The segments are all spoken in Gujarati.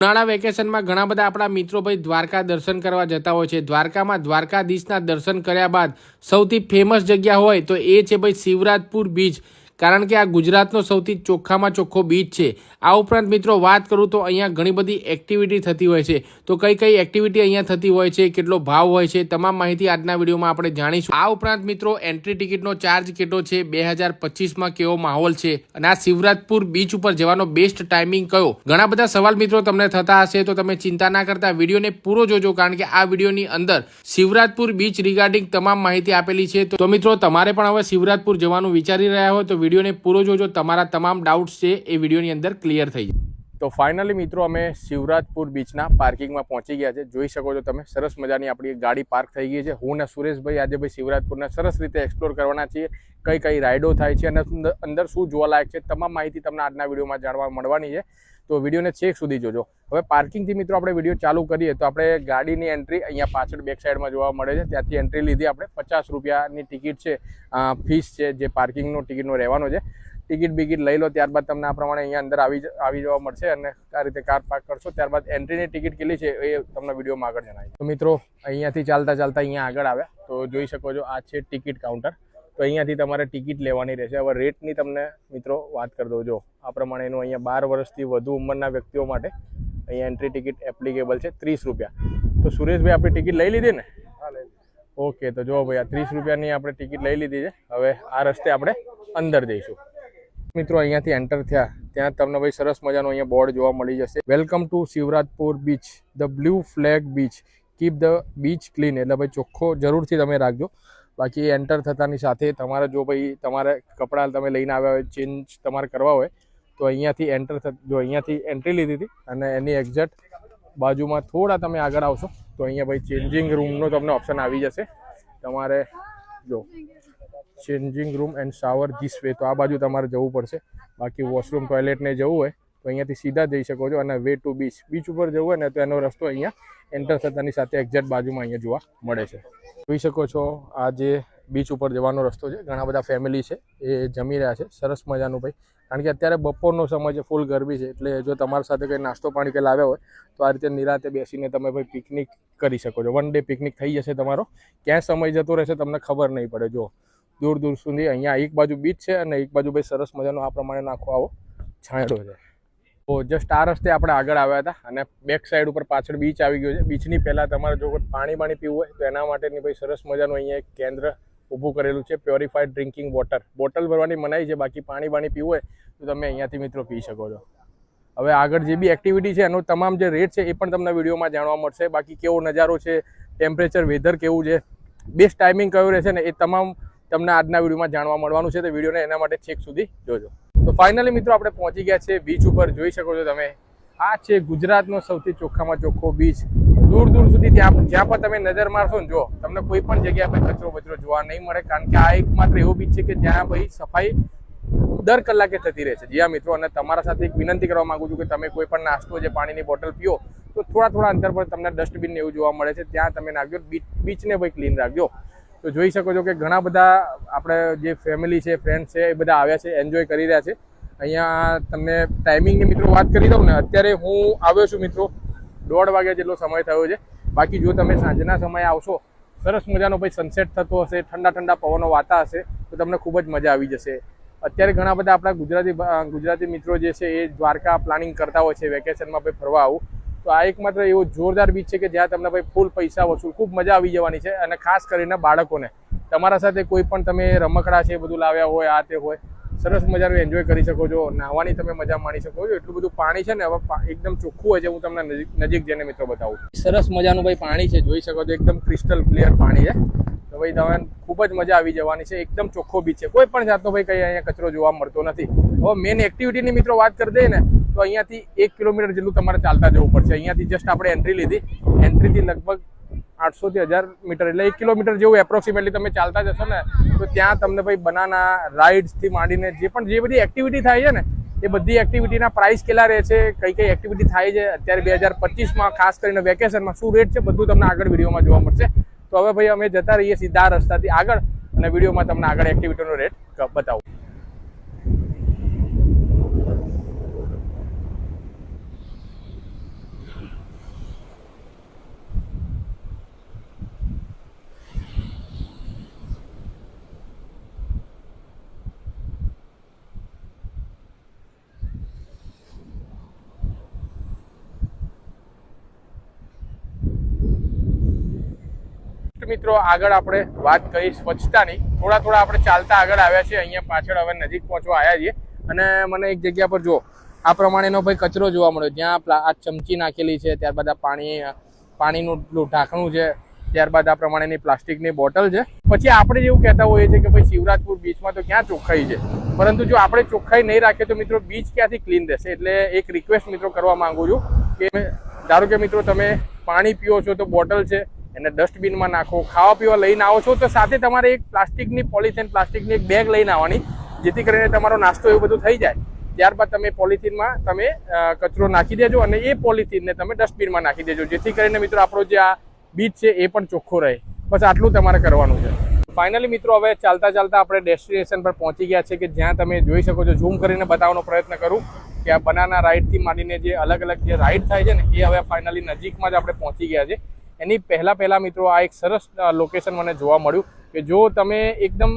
ઉનાળા વેકેશનમાં ઘણા બધા આપણા મિત્રો ભાઈ દ્વારકા દર્શન કરવા જતા હોય છે। દ્વારકામાં દ્વારકાધીશના દર્શન કર્યા બાદ સૌથી ફેમસ જગ્યા હોય તો એ છે ભાઈ શિવરાજપુર બીચ, કારણ કે આ ગુજરાતનો સૌથી ચોખ્ખામાં ચોખ્ખો બીચ છે। આ ઉપરાંત મિત્રો વાત કરું તો અહીંયા ઘણી બધી એક્ટિવિટી થતી હોય છે, તો કઈ કઈ એક્ટિવિટી અહીંયા થતી હોય છે, કેટલો ભાવ હોય છે, તમામ માહિતી આજના વિડીયોમાં આપણે જાણીશું। આ ઉપરાંત મિત્રો એન્ટ્રી ટિકિટનો ચાર્જ કેટલો છે, 2025માં કેવો માહોલ છે અને આ શિવરાજપુર બીચ ઉપર જવાનો બેસ્ટ ટાઈમિંગ કયો, ઘણા બધા સવાલ મિત્રો તમને થતા હશે, તો તમે ચિંતા ના કરતા વિડીયોને પૂરો જોજો, કારણ કે આ વિડીયોની અંદર શિવરાજપુર બીચ રિગાર્ડિંગ તમામ માહિતી આપેલી છે। તો મિત્રો તમારે પણ હવે શિવરાજપુર જવાનું વિચારી રહ્યા હોય તો વિડીયોને પૂરો જોજો, તમારા તમામ ડાઉટ્સ છે એ વિડીયોની અંદર ક્લિયર થઈ જાય। તો ફાઇનલી મિત્રો અમે શિવરાજપુર બીચના પાર્કિંગમાં પહોંચી ગયા છે। જોઈ શકો છો તમે સરસ મજાની આપણી ગાડી પાર્ક થઈ ગઈ છે। હું ને સુરેશભાઈ આજે ભાઈ શિવરાજપુરના સરસ રીતે એક્સપ્લોર કરવાના છીએ, કઈ કઈ રાઇડો થાય છે અને અંદર શું જોવાલાયક છે, તમામ માહિતી તમને આજના વિડીયોમાં જાણવા મળવાની છે, તો વિડીયોને છેક સુધી જોજો। હવે પાર્કિંગથી મિત્રો આપણે વિડીયો ચાલુ કરીએ તો આપણે ગાડીની એન્ટ્રી અહીંયા પાછળ બેક સાઈડમાં જોવા મળે છે, ત્યાંથી એન્ટ્રી લીધી આપણે। 50 રૂપિયાની ટિકિટ છે, ફીસ છે, જે પાર્કિંગનો ટિકિટનો રહેવાનો છે। ટિકિટ બિકિટ લઈ લો, ત્યારબાદ તમને આ પ્રમાણે અહીંયા અંદર આવી જવા મળશે અને આ રીતે કાર પાર્ક કરશો, ત્યારબાદ એન્ટ્રીની ટિકિટ કેટલી છે એ તમને વિડીયોમાં આગળ જણાવીશ। તો મિત્રો અહીંયાથી ચાલતા ચાલતા અહીંયા આગળ આવ્યા તો જોઈ શકો છો આ છે ટિકિટ કાઉન્ટર, તો અહીંયાથી તમારે ટિકિટ લેવાની રહેશે। હવે રેટની તમને મિત્રો વાત કરી દઉં, જો આ પ્રમાણે એનું અહીંયા 12 વર્ષથી વધુ ઉંમરના વ્યક્તિઓ માટે અહીંયા એન્ટ્રી ટિકિટ એપ્લિકેબલ છે 30 રૂપિયા। તો સુરેશભાઈ આપણે ટિકિટ લઈ લીધી ને? ઓકે, તો જો ભાઈ આ 30 રૂપિયાની આપણે ટિકિટ લઈ લીધી છે। હવે આ રસ્તે આપણે અંદર જઈશું। મિત્રો અહીંયાથી એન્ટર થયા ત્યાં તમને ભાઈ સરસ મજાનું અહીંયા બોર્ડ જોવા મળી જશે, welcome to Shivrajpur beach, the blue flag beach, keep the beach clean, એટલે ભાઈ ચોખ્ખો જરૂરથી તમે રાખજો। બાકી એન્ટર થતાની સાથે તમારે જો ભાઈ તમારે કપડાં તમે લઈને આવ્યા હોય, ચેન્જ તમારે કરવા હોય તો અહીંયાથી જો અહીંયાથી એન્ટ્રી લીધી હતી અને એની એક્ઝેક્ટ બાજુમાં થોડા તમે આગળ આવશો તો અહીંયા ભાઈ ચેન્જિંગ રૂમનો તમને ઓપ્શન આવી જશે। તમારે જો changing room and shower this way, તો આ બાજુ તમારે જવું પડશે। બાકી વોશરૂમ ટોયલેટને જવું હોય તો અહીંયાથી સીધા જઈ શકો છો, અને વે ટુ બીચ, બીચ ઉપર જવું હોય ને તો એનો રસ્તો અહીંયા એન્ટર થતાની સાથે એક્ઝેક્ટ બાજુમાં અહીંયા જોવા મળે છે। જોઈ શકો છો આ જે બીચ ઉપર જવાનો રસ્તો છે, ઘણા બધા ફેમિલી છે એ જમી રહ્યા છે સરસ મજાનું ભાઈ, કારણ કે અત્યારે બપોરનો સમય છે, ફૂલ ગરમી છે, એટલે જો તમારી સાથે કંઈ નાસ્તો પાણી કંઈ લાવ્યા હોય તો આ રીતે નિરાતે બેસીને તમે ભાઈ પિકનિક કરી શકો છો। 1 ડે પિકનિક થઈ જશે તમારો, ક્યાં સમય જતો રહેશે તમને ખબર નહીં પડે। જો દૂર દૂર સુધી અહીંયા એક બાજુ બીચ છે અને એક બાજુ ભાઈ સરસ મજાનો આ પ્રમાણે આખો આવો છાંયડો છે। તો જસ્ટ આ રસ્તે આપણે આગળ આવ્યા હતા અને બેક સાઈડ ઉપર પાછળ બીચ આવી ગયો છે। બીચની પહેલાં તમારે જો પાણી પીવું હોય તો એના માટેની ભાઈ સરસ મજાનું અહીંયા એક કેન્દ્ર ઊભું કરેલું છે, પ્યોરિફાઈડ ડ્રિંકિંગ વોટર, બોટલ ભરવાની મનાઈ છે, બાકી પાણી પીવું હોય તો તમે અહીંયાથી મિત્રો પી શકો છો। હવે આગળ જે બી એક્ટિવિટી છે એનો તમામ જે રેટ છે એ પણ તમને વિડીયોમાં જાણવા મળશે। બાકી કેવો નજારો છે, ટેમ્પરેચર, વેધર કેવું છે, બેસ્ટ ટાઈમિંગ કયો રહેશે ને એ તમામ તમને આજના વિડીયોમાં જાણવા મળવાનું છે, તો વિડીયોને એના માટે છેક સુધી જોજો। તો ફાઇનલી મિત્રો આપણે પહોંચી ગયા છે બીચ ઉપર, જોઈ શકો છો તમે આ છે ગુજરાતનો સૌથી ચોખ્ખામાં ચોખ્ખો બીચ। દૂર દૂર સુધી જ્યાં પણ તમે નજર મારશો ને જો તમને કોઈ પણ જગ્યા પર કચરો બચરો જોવા નહીં મળે, કારણ કે આ એકમાત્ર એવો બીચ છે કે જ્યાં ભાઈ સફાઈ દર કલાકે થતી રહે છે। જ્યાં મિત્રો, અને તમારા સાથે એક વિનંતી કરવા માંગુ છું કે તમે કોઈ પણ નાસ્તો જે પાણીની બોટલ પીઓ તો થોડા અંતર પર તમને ડસ્ટબિન એવું જોવા મળે છે, ત્યાં તમે નાખજો, બીચને ભાઈ ક્લીન રાખજો। તો જોઈ શકો છો કે ઘણા બધા આપણે જે ફેમિલી છે, ફ્રેન્ડ છે, એ બધા આવ્યા છે, એન્જોય કરી રહ્યા છે। અહીંયા તમને ટાઈમિંગની મિત્રો વાત કરી દઉં ને, અત્યારે હું આવ્યો છું મિત્રો 1:30 વાગ્યા જેટલો સમય થયો છે। બાકી જો તમે સાંજના સમયે આવશો, સરસ મજાનો ભાઈ સનસેટ થતો હશે, ઠંડા પવનો વાતા હશે તો તમને ખૂબ જ મજા આવી જશે। અત્યારે ઘણા બધા આપણા ગુજરાતી મિત્રો જે છે એ દ્વારકા પ્લાનિંગ કરતા હોય છે વેકેશનમાં ભાઈ ફરવા આવું, તો આ એકમાત્ર એવો જોરદાર બીચ છે કે જ્યાં તમને ભાઈ ફૂલ પૈસા વસૂલ ખૂબ મજા આવી જવાની છે। અને ખાસ કરીને બાળકોને તમારા સાથે કોઈ પણ તમે રમકડા છે બધું લાવ્યા હોય, આ તે હોય, સરસ મજાનું એન્જોય કરી શકો છો, નાહવાની તમે મજા માણી શકો છો। એટલું બધું પાણી છે ને, હવે એકદમ ચોખ્ખું હોય છે, હું તમને નજીક જઈને મિત્રો બતાવું। સરસ મજાનું ભાઈ પાણી છે, જોઈ શકો છો એકદમ ક્રિસ્ટલ ક્લિયર પાણી છે, તો ભાઈ તમે ખૂબ જ મજા આવી જવાની છે। એકદમ ચોખ્ખો બીચ છે, કોઈ પણ જાતનો ભાઈ કંઈ અહીંયા કચરો જોવા મળતો નથી। હવે મેઇન એક્ટિવિટીની મિત્રો વાત કરી દઈએ ને તો અહીંયાથી 1 કિલોમીટર જેટલું તમારે ચાલતા જવું પડશે। અહીંયાથી જસ્ટ આપણે એન્ટ્રી લીધી, એન્ટ્રીથી લગભગ 800 થી 1000 મીટર એટલે 1 કિલોમીટર જેવું એપ્રોક્સિમેટલી તમે ચાલતા જશો ને તો ત્યાં તમને ભાઈ બનાના રાઇડ્સથી માંડીને જે બધી એક્ટિવિટી થાય છે ને એ બધી એક્ટિવિટીના પ્રાઇસ કેટલા રહે છે, કઈ એક્ટિવિટી થાય છે અત્યારે 2025માં, ખાસ કરીને વેકેશનમાં શું રેટ છે, બધું તમને આગળ વિડીયોમાં જોવા મળશે। તો હવે ભાઈ અમે જતા રહીએ સીધા રસ્તાથી આગળ અને વિડીયોમાં તમને આગળ એક્ટિવિટીનો રેટ બતાવું। જસ્ટ મિત્રો આગળ આપણે વાત કરી સ્વચ્છતાની, થોડા આપણે ચાલતા આગળ આવ્યા છે, અહીંયા પાછળ હવે નજીક પહોંચવા આવ્યા છીએ અને મને એક જગ્યા પર જો આ પ્રમાણેનો ભાઈ કચરો જોવા મળ્યો, જ્યાં આ ચમચી નાખેલી છે, ત્યારબાદ આ પાણીનું ઢાંકણું છે, ત્યારબાદ આ પ્રમાણેની પ્લાસ્ટિકની બોટલ છે. પછી આપણે જેવું કહેતા હોઈએ છીએ કે ભાઈ શિવરાજપુર બીચમાં તો ક્યાં ચોખ્ખાઈ છે, પરંતુ જો આપણે ચોખ્ખાઈ નહીં રાખીએ તો મિત્રો બીચ ક્યાંથી ક્લીન રહેશે. એટલે એક રિક્વેસ્ટ મિત્રો કરવા માંગુ છું કે ધારો કે મિત્રો તમે પાણી પીઓ છો તો બોટલ છે એને ડસ્ટબિનમાં નાખો, ખાવા પીવા લઈને આવો છો તો સાથે તમારે એક પ્લાસ્ટિકની પોલિથીન પ્લાસ્ટિકની એક બેગ લઈને આવવાની, જેથી કરીને તમારો નાસ્તો એવું બધું થઈ જાય. ત્યારબાદ તમે પોલિથીનમાં તમે કચરો નાખી દેજો અને એ પોલિથીનને તમે ડસ્ટબિનમાં નાખી દેજો, જેથી કરીને મિત્રો આપણો જે આ બીચ છે એ પણ ચોખ્ખો રહે. બસ આટલું તમારે કરવાનું છે. ફાઇનલી મિત્રો હવે ચાલતા આપણે ડેસ્ટિનેશન પર પહોંચી ગયા છે કે જ્યાં તમે જોઈ શકો છો, ઝૂમ કરીને બતાવવાનો પ્રયત્ન કરું કે આ બનાના રાઈડથી માંડીને જે અલગ જે રાઈડ થાય છે ને એ હવે ફાઇનલી નજીકમાં જ આપણે પહોંચી ગયા છે. એની પહેલા મિત્રો આ એક સરસ લોકેશન મને જોવા મળ્યું કે જો તમે એકદમ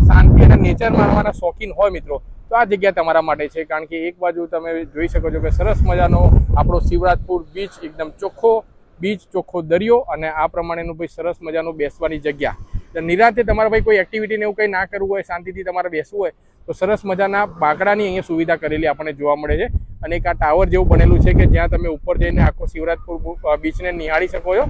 શાંતિ અને નેચર માણવાના શોખીન હોય મિત્રો તો આ જગ્યા તમારા માટે છે. કારણ કે એક બાજુ તમે જોઈ શકો છો કે સરસ મજાનો આપણો શિવરાજપુર બીચ, એકદમ ચોખ્ખો બીચ, ચોખ્ખો દરિયો અને આ પ્રમાણેનું ભાઈ સરસ મજાનું બેસવાની જગ્યા. નિરાંતે તમારે ભાઈ કોઈ એક્ટિવિટીને એવું કંઈ ના કરવું હોય, શાંતિથી તમારે બેસવું હોય તો સરસ મજાના બાકડાની અહીંયા સુવિધા કરેલી આપણને જોવા મળે છે. અને એક આ ટાવર જેવું બનેલું છે કે જ્યાં તમે ઉપર જઈને આખો શિવરાજપુર બીચને નિહાળી શકો છો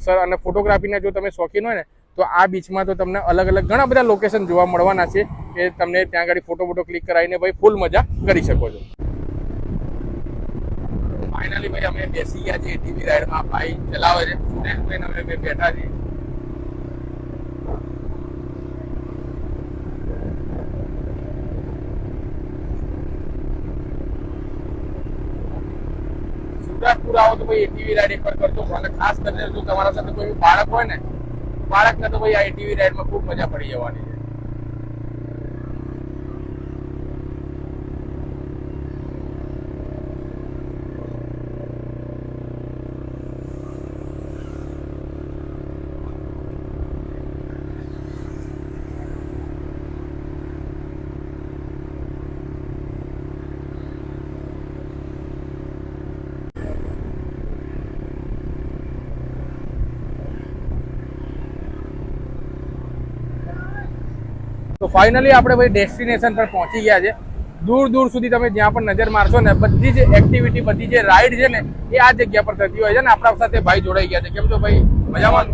સર. અને ફોટોગ્રાફીના જો તમે શોખીન હોય ને તો આ બીચમાં તો તમને અલગ ઘણા બધા લોકેશન જોવા મળવાના છે કે તમને ત્યાં આગળ ફોટો ક્લિક કરાવીને ભાઈ ફૂલ મજા કરી શકો છો. ફાઇનલી ભાઈ અમે બેસી ગયા છીએ ટીવી રાઈડમાં, ભાઈ ચલાવે છે, અમે બેઠા છીએ. શિવરાજપુર આવો તો ભાઈ એટીવી રાઈડ એકવાર કરજો, અને ખાસ કરીને જો તમારા સાથે કોઈ બાળક હોય ને, બાળકને તો ભાઈ આ એટીવી રાઈડમાં ખૂબ મજા પડી જવાની છે. તો ફાઇનલી આપણે ભાઈ ડેસ્ટિનેશન પર પહોંચી ગયા છે. દૂર સુધી તમે જ્યાં પણ નજર મારશો ને બધી જ એક્ટિવિટી, બધી જે રાઈડ છે ને એ આ જગ્યા પર થતી હોય છે. ને આપણા સાથે ભાઈ જોડાઈ ગયા છે. કેમ છો ભાઈ? મજામાં?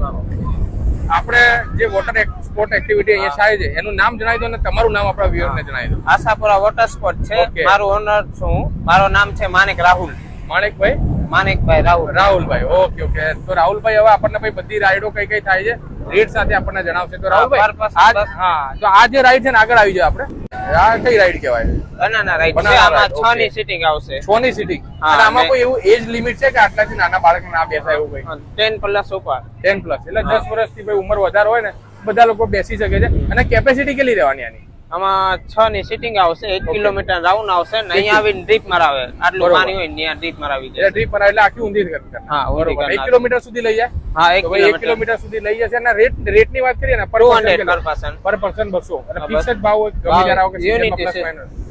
આપણે જે વોટર સ્પોર્ટ એક્ટિવિટી અહીંયા થાય છે એનું નામ જણાવી દો અને તમારું નામ આપણા વ્યુઅરને જણાવી દો. આશાપુરા વોટર સ્પોર્ટ છે, મારું ઓનર છું, મારું નામ છે માણેક રાહુલ. માણેકભાઈ રાહુલભાઈ. ઓકે. તો રાહુલભાઈ હવે આપણને ભાઈ બધી રાઈડો કઈ થાય છે રેટ સાથે આપણને જણાવશે. તો રાહુલભાઈ તો આ જે રાઈડ છે ને આગળ આવી જાય આપણે, આ કઈ રાઈડ કહેવાય? બનાના રાઈડ છે. આમાં 6 ની સીટિંગ આવશે. 6 ની સીટિંગ. અને આમાં કોઈ એવું એજ લિમિટ છે કે આટલાથી નાના બાળકને ના બેસાય એવું કઈ? 10 પ્લસ ઉપર. 10 પ્લસ એટલે 10 વર્ષથી ભાઈ ઉંમર વધારે હોય ને બધા લોકો બેસી શકે છે. અને કેપેસિટી કેટલી રહેવાની આની? આમાં 6 ની સીટિંગ આવશે, 1 કિલોમીટર રાઉન્ડ આવશે ને અહીંયા આવીને ડ્રીપ મરાવે. આટલું પાણી હોય ત્યાં ડ્રીપ મરાવી દે. ડ્રીપ મરાવે એટલે આખી ઊંધી કરતા. હા, બરોબર. 1 કિલોમીટર સુધી લઈ જાય. હા, 1 કિલોમીટર સુધી લઈ જશે. અને રેટ ની વાત કરીએ ને પર પર્સન 200 અને ફિક્સ જ ભાવ હોય, ગમે ત્યારે આવો કે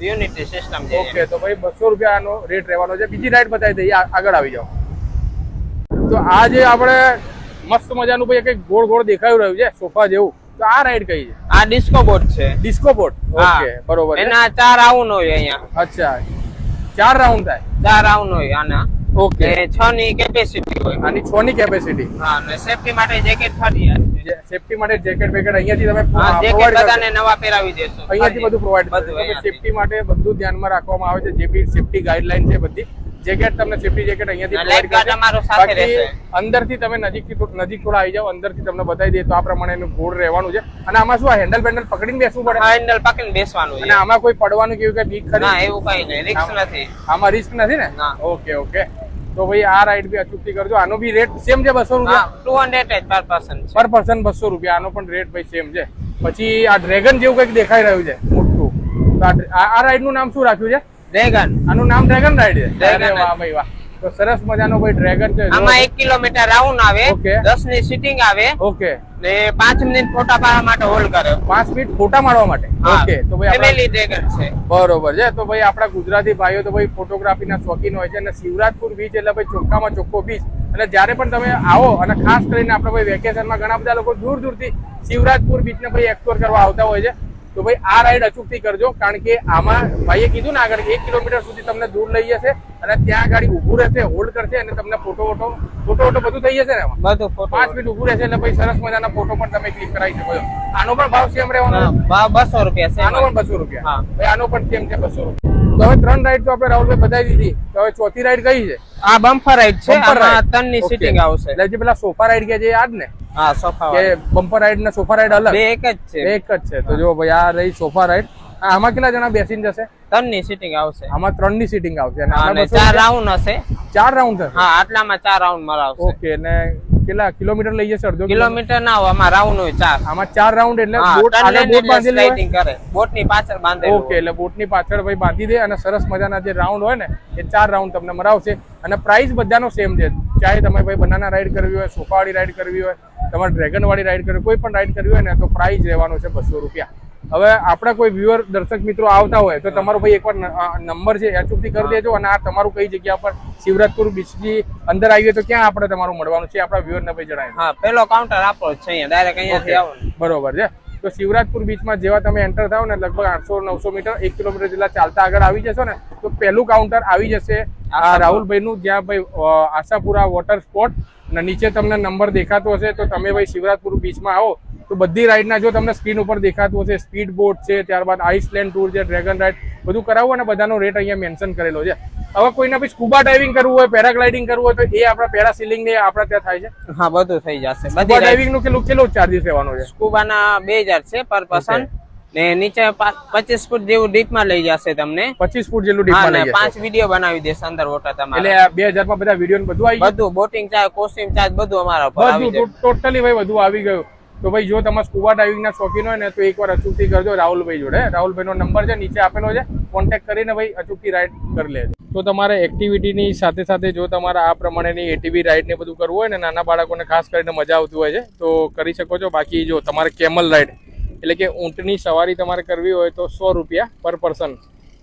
યુનિટી સિસ્ટમ છે. ઓકે, તો ભાઈ 200 રૂપિયાનો રેટ રહેવાનો છે. બીજી રાઈડ બતાવી દઈએ, આગળ આવી જાઓ. તો આ જે આપણે મસ્ત મજાનું ભાઈ કઈક ગોળ દેખાયું રહ્યું છે સોફા જેવું, તો આ રાઈડ કઈ છે? આ ડિસ્કો બોટ છે. Disco boat. ઓકે, બરોબર. એના 4 રાઉન્ડ હોય અહીંયા. અચ્છા, 4 રાઉન્ડ થાય? 4 રાઉન્ડ હોય આના. ઓકે. 6 ની કેપેસિટી હોય. આની 6 ની કેપેસિટી. હા, અને સેફટી માટે જેકેટ ફરી સેફટી માટે જેકેટ અહીંયાથી તમે જેકેટ બધાને નવા પહેરાવી દેશો. અહીંયાથી બધું પ્રોવાઈડ કરશો. સેફટી માટે બધું ધ્યાનમાં રાખવામાં આવે છે, જે બી સેફટી ગાઈડલાઈન છે બધી. જેકેટ તમને સેફટી જેકેટ અહીંયાથી પ્રોવાઈડ કરશે. તમારો સાથે રહેશે. અંદરથી તમે નજીક થોડા આવી જાવ, અંદરથી તમને બતાવી દઈએ તો આ પ્રમાણેનું બોર્ડ રહેવાનું છે. અને આમાં શું હેન્ડલ પકડીને બેસવું પડે? હા, હેન્ડલ પકડીને બેસવાનું છે. અને આમાં કોઈ પડવાનું કેવું કઈ બીક ખરી? ના, એવું કઈ નહીં, રિસ્ક નથી. આમાં રિસ્ક નથી ને? ઓકે. તો ભાઈ આ રાઈડ બી અચૂકથી કરજો. આનો બી રેટ સેમ છે, 200 રૂપિયા? 200 પર પર્સન. પર પર્સન 200 રૂપિયા. આનો પણ રેટ ભાઈ સેમ છે. પછી આ ડ્રેગન જેવું કંઈક દેખાઈ રહ્યું છે મોટું, આ રાઈડ નું નામ શું રાખ્યું છે? ડ્રેગન. આનું નામ ડ્રેગન રાઈડ છે? અરે વાહ ભાઈ વાહ. તો સરસ મજાનો ભાઈ ડ્રેગન છે. આમાં 1 કિલોમીટર રાઉન્ડ આવે, 10 ની સીટિંગ આવે. ઓકે. ને 5 મિનિટ ફોટા પાડવા માટે હોલ્ડ કરે. 5 મિનિટ ફોટા મારવા માટે? ઓકે. તો ભાઈ ફેમિલી ડ્રેગન છે. બરોબર છે. તો ભાઈ આપણા ગુજરાતી ભાઈઓ તો ભાઈ ફોટોગ્રાફીના શોખીન હોય છે અને શિવરાજપુર બીચ એટલે ભાઈ ચોખ્ખામાં ચોખ્ખો બીચ. અને જ્યારે પણ તમે આવો અને ખાસ કરીને આપણે ભાઈ વેકેશનમાં ઘણા બધા લોકો દૂર દૂરથી શિવરાજપુર બીચને ભાઈ એક્સપ્લોર કરવા આવતા હોય છે, તો ભાઈ આ રાઈડ અચૂકથી કરજો, કારણ કે આમાં ભાઈએ કીધું ને આગળ 1 કિલોમીટર સુધી તમને દૂર લઈ જશે અને ત્યાં ગાડી ઊભું રહેશે, હોલ્ડ કરશે અને તમને ફોટો બધું થઈ જશે ને એમાં બધું ફોટો 5 મિનિટ ઊભું રહેશે એટલે ભાઈ સરસ મજાના ફોટો પણ તમે ક્લિક કરાવી શકો છો. આનો પણ ભાવ સેમ રહેવાનો? ભાવ 200 રૂપિયા છે. આનો પણ 200 રૂપિયા. હા ભાઈ આનો પણ સેમ છે 200 રૂપિયા. તો હવે 3 રાઈડ તો આપણે રાહુલભાઈ બતાવી દીધી, તો હવે ચોથી રાઈડ કઈ છે? આ બમ્પર રાઈડ છે, Bumper ride. આમાં 3 ની સીટિંગ આવશે. એટલે જે પેલા સોફા રાઈડ કે છે યાદ ને, હા સોફા કે બમ્પર રાઈડ ને સોફા રાઈડ અલગ? બે એક જ છે. એક જ છે. તો જો ભાઈ આ રહી સોફા રાઈડ. આમાં કેટલા જણા બેસીને જશે? 3 ની સીટિંગ આવશે. આમાં 3 ની સીટિંગ આવશે અને અને આમાં 4 રાઉન્ડ હશે. 4 રાઉન્ડ થશે? હા આટલામાં 4 રાઉન્ડ મરાવશે. ઓકે. અને કેટલા કિલોમીટર લઈ જશે? અડધો કિલોમીટર ના હોય, આમાં રાઉન્ડ હોય 4. આમાં 4 રાઉન્ડ એટલે હા, બોટ turn આગળ lane બોટ એટલે બાંધેલી હોય? sliding કરે, બોટની પાછળ બાંધેલું ઓકે. એટલે બોટની પાછળ ભાઈ બાંધી દે અને સરસ મજાના જે રાઉન્ડ હોય ને એ 4 રાઉન્ડ તમને મરાવશે. અને પ્રાઇસ બધાનો સેમ છે, ચાહે તમે ભાઈ બનાના રાઈડ કરવી હોય, સોફા વાળી રાઈડ કરવી હોય, તમારે ડ્રેગન વાળી રાઈડ કરવી, કોઈ પણ રાઈડ કરવી હોય ને તો પ્રાઇસ રહેવાનો છે 200 રૂપિયા. હવે આપણા કોઈ વ્યુઅર દર્શક મિત્રો આવતા હોય તો તમારો ભાઈ એકવાર નંબર છે અચૂકથી કરી દેજો, અને આ તમારું કઈ જગ્યા પર શિવરાજપુર બીચની અંદર આવીએ તો ક્યાં આપણે તમારું મળવાનું છે આપણા વ્યુઅર ને ભાઈ જણાવી. હા પેલો કાઉન્ટર આપણો જ છે અહીંયા, ડાયરેક્ટ અહીંયાથી આવો. બરોબર છે. તો શિવરાજપુર બીચમાં જેવા તમે એન્ટર થાવ ને લગભગ 800-900 મીટર 1 કિલોમીટર જેટલા ચાલતા આગળ આવી જશો ને તો પહેલું કાઉન્ટર આવી જશે આ રાહુલભાઈનું, જ્યાં ભાઈ આશાપુરા વોટર સ્પોર્ટ, અને નીચે તમને નંબર દેખાતો હશે. તો તમે ભાઈ શિવરાજપુર બીચમાં આવો તો બધી રાઈડના જો તમને સ્ક્રીન ઉપર દેખાતું હશે, સ્પીડ બોટ છે, ત્યારબાદ આઈસલેન્ડ ટૂર છે, ડ્રેગન રાઈડ, બધું કરાવવું અને બધાનો રેટ અહીંયા મેન્શન કરેલો છે. હવે કોઈને પછી સ્કુબા ડાઇવિંગ કરવું હોય, પેરાગ્લાઇડિંગ કરવું હોય તો એ આપણા પેરાસીલિંગ ને આપણા ત્યાં થાય છે? હા બધું થઈ જશે. સ્કુબા ડાઇવિંગ નું કેટલું ચાર્જીસ રહેવાનો છે? સ્કુબા ના 2000 છે પર પર્સન, ને નીચે 25 ફૂટ જેવું ડીપ માં લઈ જશે તમને. 25 ફૂટ જેટલું ડીપ માં લઈ જશે. 5 વિડીયો બનાવી દેશે અંદર વોટર તમારે. એટલે 2000 માં બધા વિડીયો બધું આવી ગયું? બધું બોટિંગ ચાર્જ, કોસ્ટ્યુમ ચાર્જ બધું અમારા ઉપર આવી જાય. બધું ટોટલી ભાઈ બધું આવી ગયું. તો ભાઈ જો તમે સ્કુબા ડાઇવિંગ ના શોખીન હોય ને તો એકવાર અચૂકથી કરજો રાહુલભાઈ જોડે. રાહુલભાઈ નો નંબર છે નીચે આપેલો છે, કોન્ટેક્ટ કરીને ભાઈ અચૂકથી રાઈડ કરી લેજો. તો તમારે એક્ટિવિટીની સાથે સાથે જો તમારે આ પ્રમાણેની એટીવી રાઈડ ને બધું કરવું હોય ને, નાના બાળકોને ખાસ કરીને મજા આવતી હોય છે તો કરી શકો છો. બાકી જો તમારે કેમલ રાઈડ એટલે કે ઊંટની સવારી તમારે કરવી હોય તો 100 રૂપિયા પર પર્સન,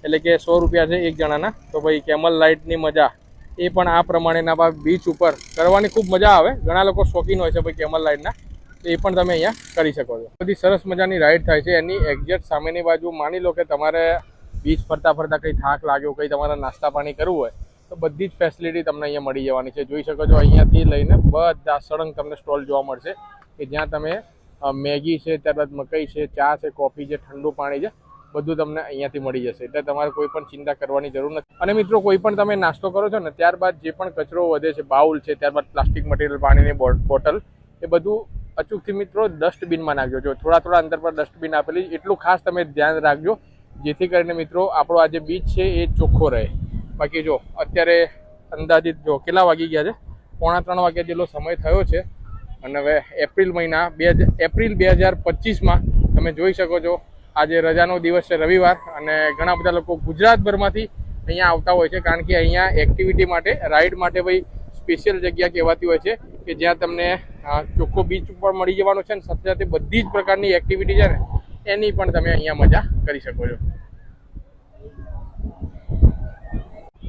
એટલે કે 100 રૂપિયા છે એક જણાના. તો ભાઈ કેમલ રાઈડની મજા એ પણ આ પ્રમાણેના બીચ ઉપર કરવાની ખૂબ મજા આવે. ઘણા લોકો શોખીન હોય છે ભાઈ કેમલ રાઈડના, એ પણ તમે અહીંયા કરી શકો છો. બધી સરસ મજાની રાઈડ થાય છે. એની એક્ઝેક્ટ સામેની બાજુ માની લો કે તમારે બીચ ફરતા ફરતા કંઈ થાક લાગ્યો, કંઈ તમારે નાસ્તા પાણી કરવું હોય તો બધી જ ફેસિલિટી તમને અહીંયા મળી જવાની છે. જોઈ શકો છો અહીંયાથી લઈને બધા સળંગ તમને સ્ટોલ જોવા મળશે કે જ્યાં તમે મેગી છે, ત્યારબાદ મકાઈ છે, ચા છે, કોફી છે, ઠંડુ પાણી છે, બધું તમને અહીંયાથી મળી જશે. એટલે તમારે કોઈ પણ ચિંતા કરવાની જરૂર નથી. અને મિત્રો કોઈ પણ તમે નાસ્તો કરો છો ને ત્યારબાદ જે પણ કચરો વધે છે, બાઉલ છે, ત્યારબાદ પ્લાસ્ટિક મટીરિયલ, પાણીની બોટલ, એ બધું અચૂકથી મિત્રો ડસ્ટબિનમાં નાખજો. જો થોડા અંતર પર ડસ્ટબિન આપેલી, એટલું ખાસ તમે ધ્યાન રાખજો જેથી કરીને મિત્રો આપણો આ જે બીચ છે એ ચોખ્ખો રહે. બાકી જો અત્યારે અંદાજિત જો કેટલા વાગી ગયા છે, 2:45 વાગ્યા જેટલો સમય થયો છે. અને હવે એપ્રિલ 2025માં તમે જોઈ શકો છો આજે રજાનો દિવસ છે, રવિવાર, અને ઘણા બધા લોકો ગુજરાતભરમાંથી અહીંયા આવતા હોય છે, કારણ કે અહીંયા એક્ટિવિટી માટે, રાઈડ માટે ભાઈ સ્પેશિયલ જગ્યા કહેવાતી હોય છે કે જ્યાં તમને ચોખ્ખો બીચ ઉપર મળી જવાનો છે, અને સાથે સાથે બધી જ પ્રકારની એક્ટિવિટી છે ને એની પણ તમે અહીંયા મજા કરી શકો છો.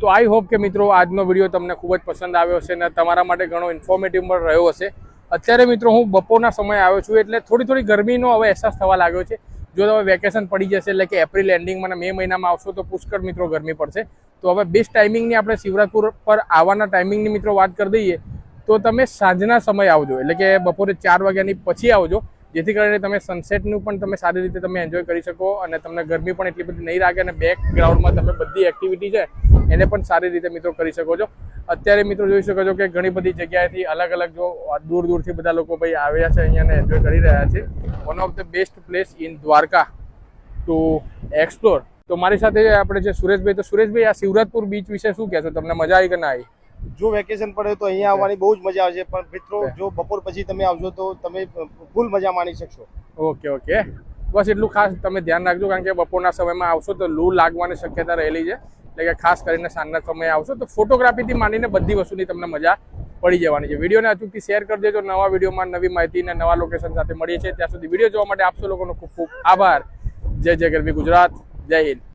તો આઈ હોપ કે મિત્રો આજનો વિડીયો તમને ખૂબ જ પસંદ આવ્યો હશે અને તમારા માટે ઘણો ઇન્ફોર્મેટિવ પણ રહ્યો હશે. અત્યારે મિત્રો હું બપોરના સમયે આવ્યો છું એટલે થોડી ગરમીનો હવે અહેસાસ થવા લાગ્યો છે. જો તમે વેકેશન પડી જશે એટલે કે એપ્રિલ એન્ડિંગમાં અને મે મહિનામાં આવશો તો પુષ્કળ મિત્રો ગરમી પડશે. તો હવે બેસ્ટ ટાઈમિંગની આપણે શિવરાજપુર પર આવવાના ટાઈમિંગની મિત્રો વાત કરી દઈએ તો તમે સાંજના સમયે આવજો, એટલે કે બપોરે 4 વાગ્યાની પછી આવજો, જેથી કરીને તમે સનસેટનું પણ તમે સારી રીતે તમે એન્જોય કરી શકો અને તમને ગરમી પણ એટલી બધી નહીં લાગે અને બેકગ્રાઉન્ડમાં તમે બધી એક્ટિવિટી છે એને પણ સારી રીતે મિત્રો કરી શકો છો. અત્યારે મિત્રો જોઈ શકો છો કે ઘણી બધી જગ્યાએથી અલગ જો દૂરથી બધા લોકો ભાઈ આવ્યા છે અહીંયા ને એન્જોય કરી રહ્યા છે. One of the best place in Dwarka to explore. તો મારી સાથે આપણે છે સુરેશભાઈ. તો સુરેશભાઈ, આ શિવરાજપુર બીચ વિશે શું કહેશો? તમને મજા આવી કે ના આવી? જો વેકેશન પડે તો અહીંયા આવવાની બહુ જ મજા આવશે, પણ મિત્રો જો બપોર પછી તમે આવજો તો તમે ફૂલ મજા માણી શકશો. ઓકે. બસ એટલું ખાસ તમે ધ્યાન રાખજો, કારણ કે બપોરના સમયમાં આવશો તો લૂ લાગવાની શક્યતા રહેલી છે. એટલે કે ખાસ કરીને સાંજના સમયે આવશો તો ફોટોગ્રાફીથી માંડીને બધી વસ્તુની તમને મજા પડી જવાની છે. વિડીયોને અચૂકથી શેર કરી દેજો. નવા વિડીયોમાં નવી માહિતી અને નવા લોકેશન સાથે મળીએ છીએ. ત્યાં સુધી વિડીયો જોવા માટે આપ સૌ લોકોનો ખૂબ ખૂબ આભાર. જય ગરવી ગુજરાત. જય હિન્દ.